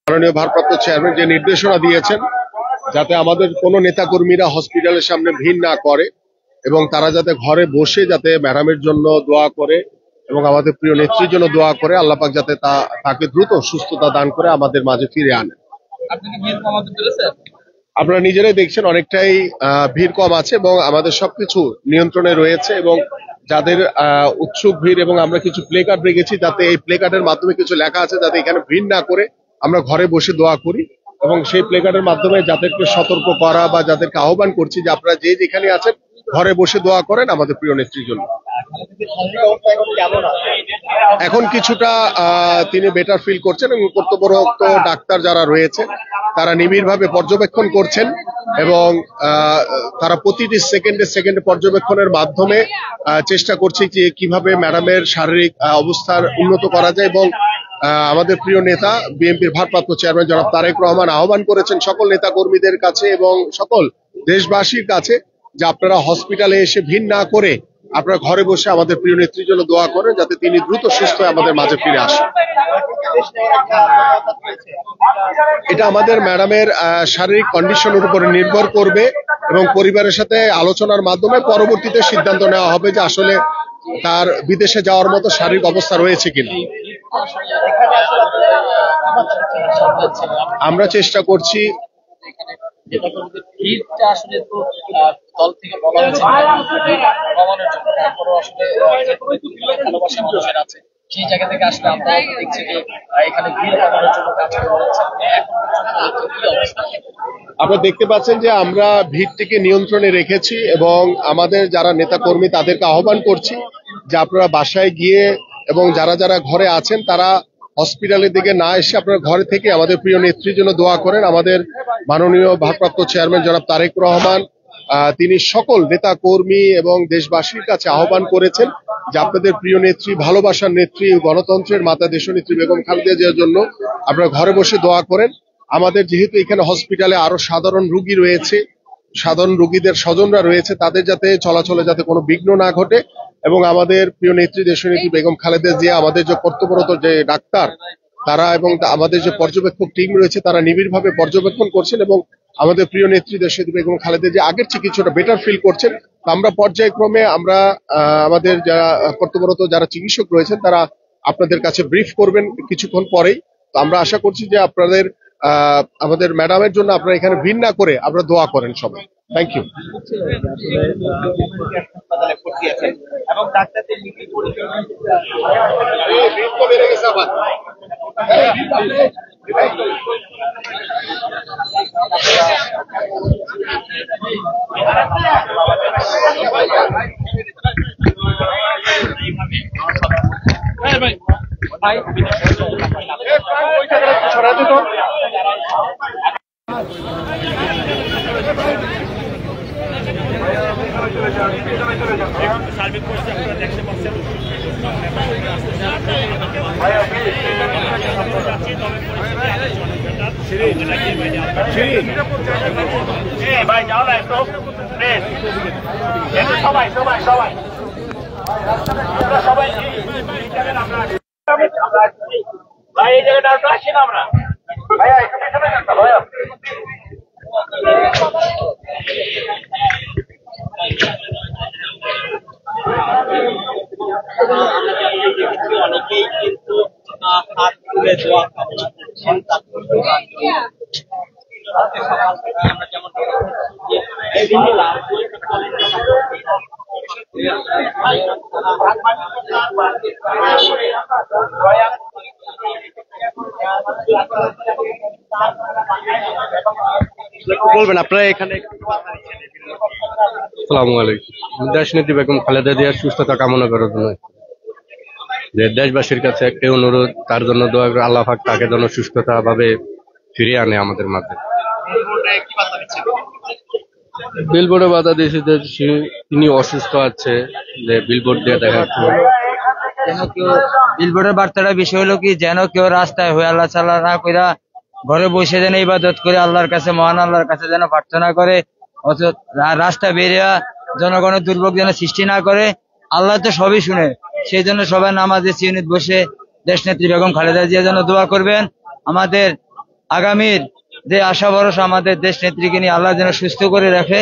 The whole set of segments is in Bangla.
মাননীয় ভারপ্রাপ্ত চেয়ারম্যান যে নির্দেশনা দিয়েছেন যাতে আমাদের কোনো নেতাকর্মীরা হসপিটালের সামনে ভিড় না করে এবং তারা যাতে ঘরে বসে যাতে ম্যাডামের জন্য দোয়া করে এবং আমাদের প্রিয় নেত্রীর জন্য দোয়া করে, আল্লাহ পাক যাতে তাকে দ্রুত সুস্থতা দান করে আমাদের মাঝে ফিরে আনেন। আপনারা নিজেরাই দেখছেন অনেকটাই ভিড় কম আছে এবং আমাদের সবকিছু নিয়ন্ত্রণে রয়েছে এবং যাদের উৎসুক ভিড় এবং আমরা কিছু প্লে কার্ড রেখেছি যাতে এই প্লে কার্ডের মাধ্যমে কিছু লেখা আছে যাতে এখানে ভিড় না করে আমরা ঘরে বসে দোয়া করি এবং সেই প্লে কার্ডের মাধ্যমে যাদেরকে সতর্ক করা বা যাদেরকে আহ্বান করছি যে আপনারা যে যেখানে আছেন ঘরে বসে দোয়া করেন আমাদের প্রিয় নেত্রীর জন্য। এখন কিছুটা তিনি বেটার ফিল করছেন এবং কর্তব্যরত ডাক্তার যারা রয়েছে তারা নিবিড়ভাবে পর্যবেক্ষণ করছেন এবং তারা প্রতিটি সেকেন্ডে পর্যবেক্ষণের মাধ্যমে চেষ্টা করছে যে কিভাবে ম্যাডামের শারীরিক অবস্থার উন্নত করা যায় এবং আমাদের প্রিয় নেতা বিএনপির ভারপ্রাপ্ত চেয়ারম্যান জনাব তারেক রহমান আহ্বান করেছেন সকল নেতা কর্মীদের কাছে এবং সকল দেশবাসীর কাছে যে আপনারা হসপিটালে এসে ভিড় না করে আপনারা ঘরে বসে আমাদের প্রিয় নেত্রীর জন্য দোয়া করেন যাতে তিনি দ্রুত সুস্থ হয়ে আমাদের মাঝে ফিরে আসেন। এটা আমাদের ম্যাডামের শারীরিক কন্ডিশনের উপরে নির্ভর করবে এবং পরিবারের সাথে আলোচনার মাধ্যমে পরবর্তীতে সিদ্ধান্ত নেওয়া হবে যে আসলে তার বিদেশে যাওয়ার মতো শারীরিক অবস্থা রয়েছে কিনা। আমরা চেষ্টা করছি সেই জায়গা থেকে আসলে আমরা দেখছি যে এখানে ভিড় কমানোর জন্য কাজ করা হচ্ছে। আপনারা দেখতে পাচ্ছেন যে আমরা ভিড়টিকে নিয়ন্ত্রণে রেখেছি এবং আমাদের যারা নেতা কর্মী তাদেরকে আহ্বান করছি যে আপনারা বাসায় গিয়ে এবং যারা যারা ঘরে আছেন তারা হসপিটালের দিকে না এসে আপনারা ঘরে থেকে আমাদের প্রিয় নেত্রীর জন্য দোয়া করেন। আমাদের মাননীয় ভারপ্রাপ্ত চেয়ারম্যান জনাব তারেক রহমান তিনি সকল নেতা কর্মী এবং দেশবাসীর কাছে আহ্বান করেছেন যে আপনাদের প্রিয় নেত্রী, ভালোবাসার নেত্রী, গণতন্ত্রের মাতা দেশনেত্রী বেগম খালেদা জিয়ার জন্য আপনারা ঘরে বসে দোয়া করেন। আমাদের যেহেতু এখানে হসপিটালে আরো সাধারণ রোগী রয়েছে, সাধারণ রোগীদের স্বজনরা রয়েছে, তাদের যাতে চলাচলে যাতে কোনো বিঘ্ন না ঘটে এবং আমাদের প্রিয় নেত্রী দেশনেত্রী বেগম খালেদা জিয়া, আমাদের যে কর্তব্যরত যে ডাক্তার তারা এবং আমাদের যে পর্যবেক্ষক টিম রয়েছে তারা নিবিড়ভাবে পর্যবেক্ষণ করছেন এবং আমাদের প্রিয় নেত্রী দেশনেত্রী বেগম খালেদা জিয়া আগের চেয়ে কিছুটা বেটার ফিল করছেন। আমরা পর্যায়ক্রমে আমরা আমাদের যারা কর্তব্যরত যারা চিকিৎসক রয়েছেন তারা আপনাদের কাছে ব্রিফ করবেন কিছুক্ষণ পরেই। তো আমরা আশা করছি যে আপনাদের আমাদের ম্যাডামের জন্য আপনারা এখানে ভিড় না করে আপনারা দোয়া করেন সবাই। Thank you. সার্বিক পরিস্থিতি আপনারা দেখতে পাচ্ছেন। ভাই যাও না একটু সবাই সবাই সবাই সবাই ভাই এই জায়গাটা একটু আসি না আমরা ভাইয়া একটু পিছনে যান ভাইয়া। অনেকেই কিন্তু হাত তুলে দোয়া কামনা করছেন। সকাল থেকে আমরা যেমন বলবেন আপনারা এখানে। আসসালামু আলাইকুম। দেশনেত্রী বেগম খালেদা জিয়ার সুস্থতা কামনা করার জন্য যে দেশবাসীর কাছে একটা অনুরোধ, তার জন্য দোয়া করে আল্লাহ পাক তাকে যেন সুস্থতা ভাবে ফিরিয়ে আনে আমাদের মাঝে। বিলবোর্ডে বাধা দিয়েছে যে তিনি অসুস্থ আছে, যে বিলবোর্ড দিয়ে দেখাচ্ছে। বিলবোর্ডের বার্তাটা বিষয় হলো কি, যেন কেউ রাস্তায় হয়ে আল্লাহ চাল্লাহ না কইরা ঘরে বসে যেন ইবাদত করে আল্লাহর কাছে, মহান আল্লাহর কাছে যেন প্রার্থনা করে, রাস্তা বেরিয়ে জনগণের দুর্ভোগ যেন সৃষ্টি না করে। আল্লাহ তো সবই শুনে, সেই জন্য সবাই নামাজে সিউনিত বসে দেশনেত্রী বেগম খালেদা জিয়া যেন দোয়া করবেন। আমাদের আগামীর যে আশা ভরসা আমাদের দেশ নেত্রীকে নিয়ে আল্লাহ যেন সুস্থ করে রাখে,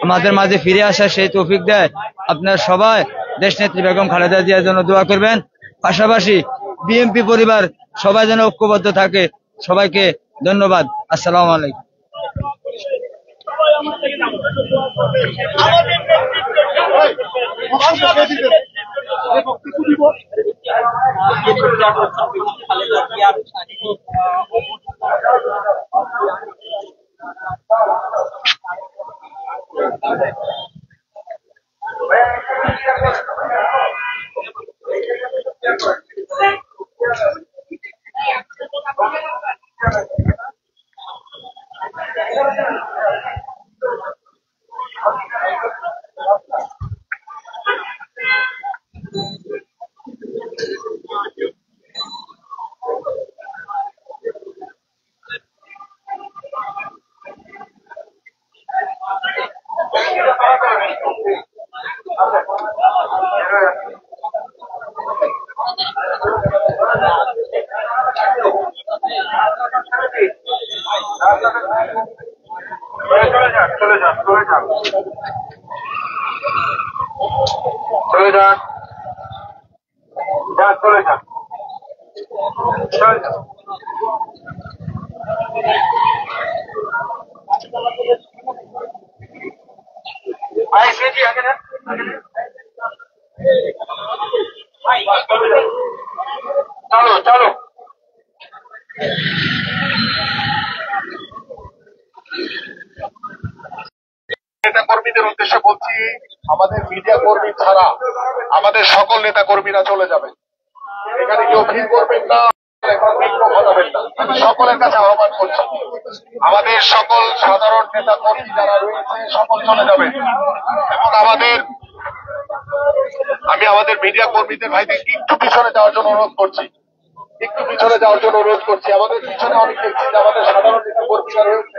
আমাদের মাঝে ফিরে আসা সেই তৌফিক দেয়। আপনার সবাই দেশ নেত্রী বেগম খালেদা জিয়ার জন্য দোয়া করবেন। পাশাপাশি বিএনপি পরিবার সবাই যেন ঐক্যবদ্ধ থাকে। সবাইকে ধন্যবাদ। আসসালামু আলাইকুম। চলো নেতা কর্মীদের উদ্দেশ্যে বলছি, আমাদের মিডিয়া কর্মী ছাড়া আমাদের সকল নেতা কর্মীরা চলে যাবে। এখানে কেউ ভিড় করবেন না, ঘটাবেন না। আমি সকলের কাছে আহ্বান করছি, আমাদের সকল সাধারণ নেতা কর্মী যারা রয়েছে সকল চলে যাবেন। এবং আমি আমাদের মিডিয়া কর্মীদের ভাইদের একটু পিছনে যাওয়ার জন্য অনুরোধ করছি, আমাদের পিছনে অনেক দেখছি যে আমাদের সাধারণ নেতা কর্মীরা রয়েছে।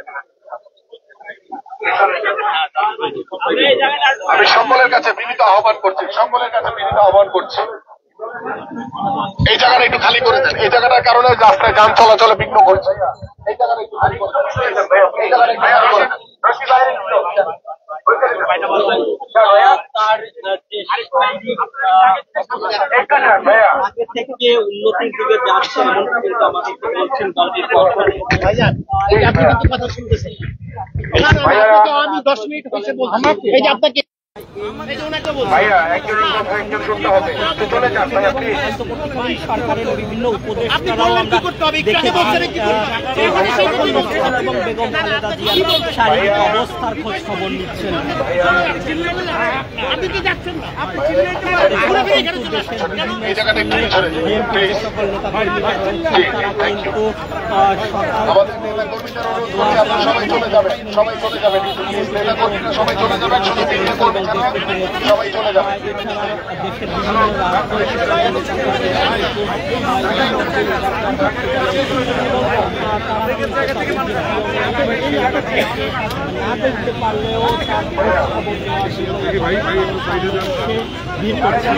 আমি সকলের কাছে বিনীত আহ্বান করছি, এই জায়গাটা একটু খালি করে দেন। এই জায়গাটার কারণে রাস্তায় যান চলাচলে বিঘ্ন ঘটছে। এই জায়গাটা একটু খালি করে দেন। আগে থেকে উন্নতির দিকে যাচ্ছে এমন কিন্তু আমাদেরকে বলছেন দলটির কথা শুনতেছেন। আমি 10 মিনিট হয়েছে বলছি, এই যে আপনাকে সরকারের বিভিন্ন উপদেষ্টারাও আমরা দেখেছি এবং বেগম খালেদা জিয়ার শারীরিক অবস্থার খোঁজ খবর নিচ্ছেন। সকল নেতাকর্মীরা তারা কিন্তু সবাই চলে যাবে। দেশের না দেখতে পারলেও ভিড় করছে।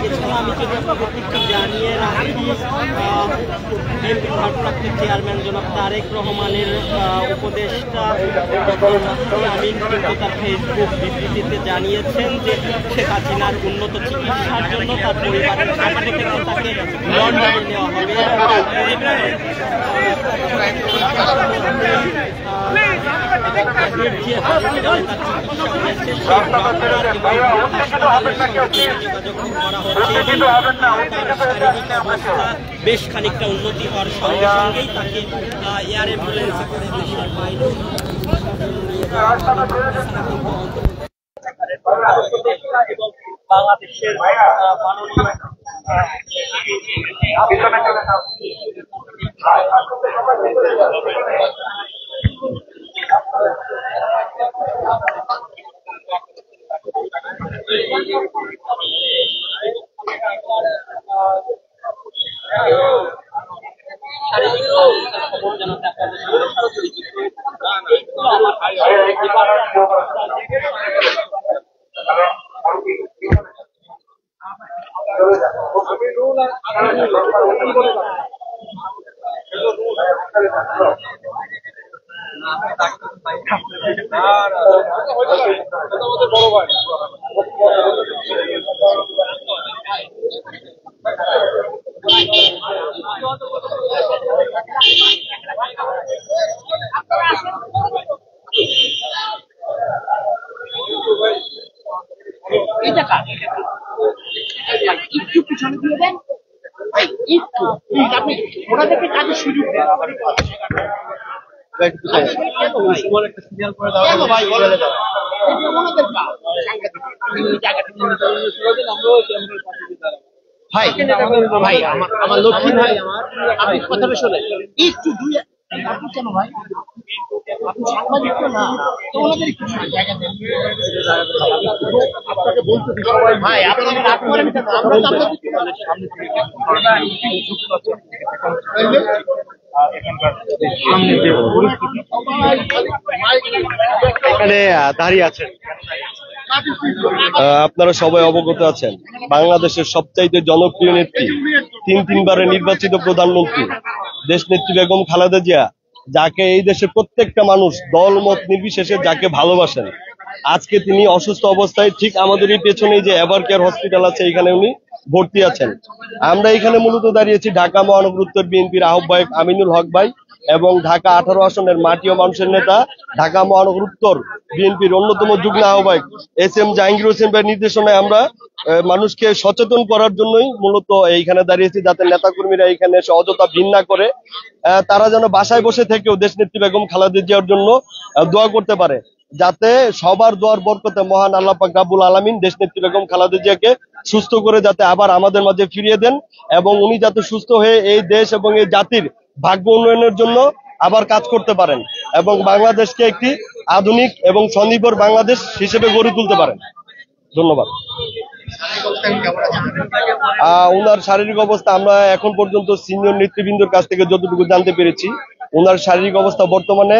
এছাড়া আমি যদি আপনাদেরকে একটু জানিয়ে রাখি, বিএনপির ভারপ্রাপ্ত চেয়ারম্যান জনাব তারেক রহমানের উপদেষ্টা আমিন কিন্তু তার ফেসবুক বিবৃতিতে জানিয়েছেন যে শেখ হাসিনার উন্নত চিকিৎসার জন্য তার পরিবারের কাছ থেকে তাকে লন্ডনে নেওয়া হবে। বেশ খানিকটা উন্নতি হওয়ার সঙ্গে সঙ্গেই তাকে এয়ার অ্যাম্বুলেন্সে করে দেশের বাইরে এবং বাংলাদেশের মাননীয় শারীরিক একটু পিছনে দিয়ে দেন একটু আপনি ওনাদেরকে কাজের সুযোগ দেন ভাই ভাই আমার লক্ষ্মী ভাই আমার আপনি কথাটা শোনেন একটু দুই আপনি কেন ভাই আপনি সাংবাদিক তো না তো ওনাদের একটু জায়গা দেন আপনাকে বলতে ভাই আপনার আমরা তো এখানে দাঁড়িয়ে আছেন, আপনারা সবাই অবগত আছেন বাংলাদেশের সবচাইতে জনপ্রিয় নেত্রী, তিনবারের নির্বাচিত প্রধানমন্ত্রী দেশনেত্রী বেগম খালেদা জিয়া, যাকে এই দেশের প্রত্যেকটা মানুষ দল মত নির্বিশেষে যাকে ভালোবাসেন, আজকে তিনি অসুস্থ অবস্থায় ঠিক আমাদের এই পেছনেই যে এভার কেয়ার হসপিটাল আছে এখানে উনি ভর্তি আছেন। আমরা এখানে মূলত দাঁড়িয়েছি ঢাকা মহানগর উত্তর বিএনপির আহ্বায়ক আমিনুল হক ভাই এবং ঢাকা 18 আসনের মাটি ও মানুষের নেতা ঢাকা মহানগর উত্তর বিএনপির অন্যতম যুগ্ম আহ্বায়ক SM জাহাঙ্গীর হোসেন ভাইয়ের নির্দেশনায় আমরা মানুষকে সচেতন করার জন্যই মূলত এইখানে দাঁড়িয়েছি, যাতে নেতাকর্মীরা এখানে এসে অযথা ভিড় না করে তারা যেন বাসায় বসে থেকেও দেশনেত্রী বেগম খালেদা জিয়ার জন্য দোয়া করতে পারে, যাতে সবার দোয়ার বরকতে মহান আল্লাহ পাক রব্বুল আলামিন দেশনেত্রী বেগম খালেদা জিয়াকে সুস্থ করে যাতে আবার আমাদের মাঝে ফিরিয়ে দেন এবং উনি যাতে সুস্থ হয়ে এই দেশ এবং এই জাতির ভাগ্য উন্নয়নের জন্য আবার কাজ করতে পারেন এবং বাংলাদেশকে একটি আধুনিক এবং স্বনির্ভর বাংলাদেশ হিসেবে গড়ে তুলতে পারেন। ধন্যবাদ। ওনার শারীরিক অবস্থা আমরা এখন পর্যন্ত সিনিয়র নেতৃবৃন্দর কাছ থেকে যতটুকু জানতে পেরেছি, ওনার শারীরিক অবস্থা বর্তমানে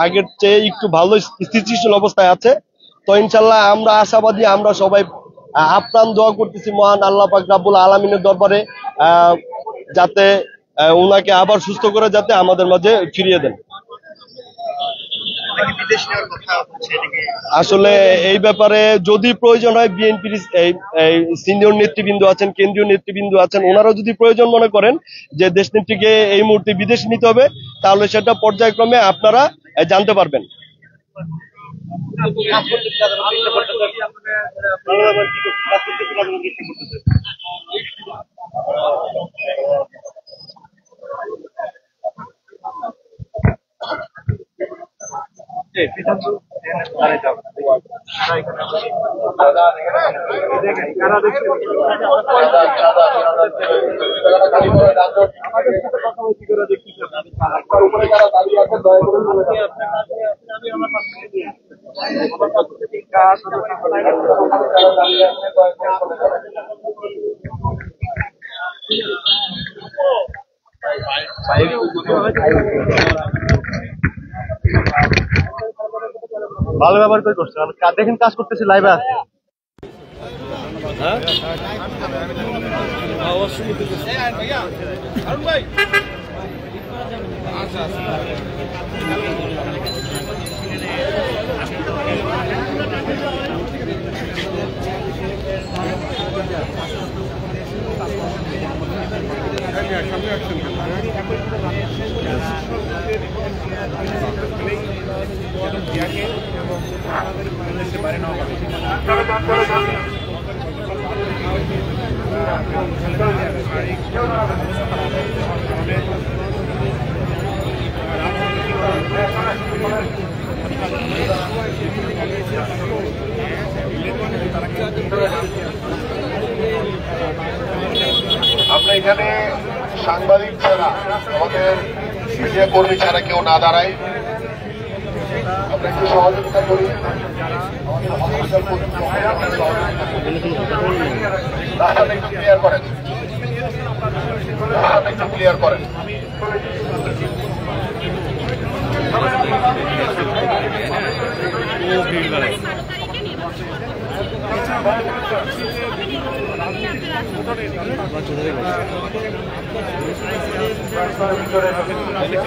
আগের চেয়ে একটু ভালো স্থিতিশীল অবস্থায় আছে। তো ইনশাল্লাহ আমরা আশাবাদী, আমরা সবাই আপ্রাণ দোয়া করতেছি মহান আল্লাহ পাক রব্বুল আলামিনের দরবারে যাতে ওনাকে আবার সুস্থ করে যাতে আমাদের মাঝে ফিরিয়ে দেন। আসলে এই ব্যাপারে যদি প্রয়োজন হয় বিএনপির সিনিয়র নেতৃবৃন্দ আছেন, কেন্দ্রীয় নেতৃবৃন্দ আছেন, ওনারা যদি প্রয়োজন মনে করেন যে দেশনেত্রীকে এই মুহূর্তে বিদেশে নিতে হবে, তাহলে সেটা পর্যায়ক্রমে আপনারা জানতে পারবেন। ভালো ব্যবহার করে করছে, দেখেন কাজ করতেছে, লাইভে আছে। আমরা এখানে সাংবাদিক ছাড়া, আমাদের মিডিয়া কর্মী ছাড়া কেউ না দাঁড়ায়, আমরা একটু সহযোগিতা করি। রাস্তাটা একটু ক্লিয়ার করেন, রাস্তাটা একটু ক্লিয়ার করেন।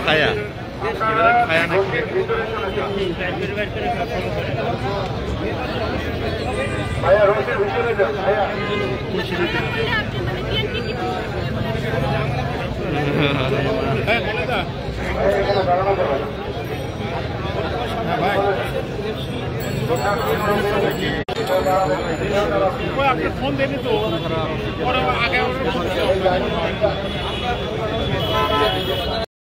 খায়া খায়া নাকি আপনি ফোন দেনি তো আগে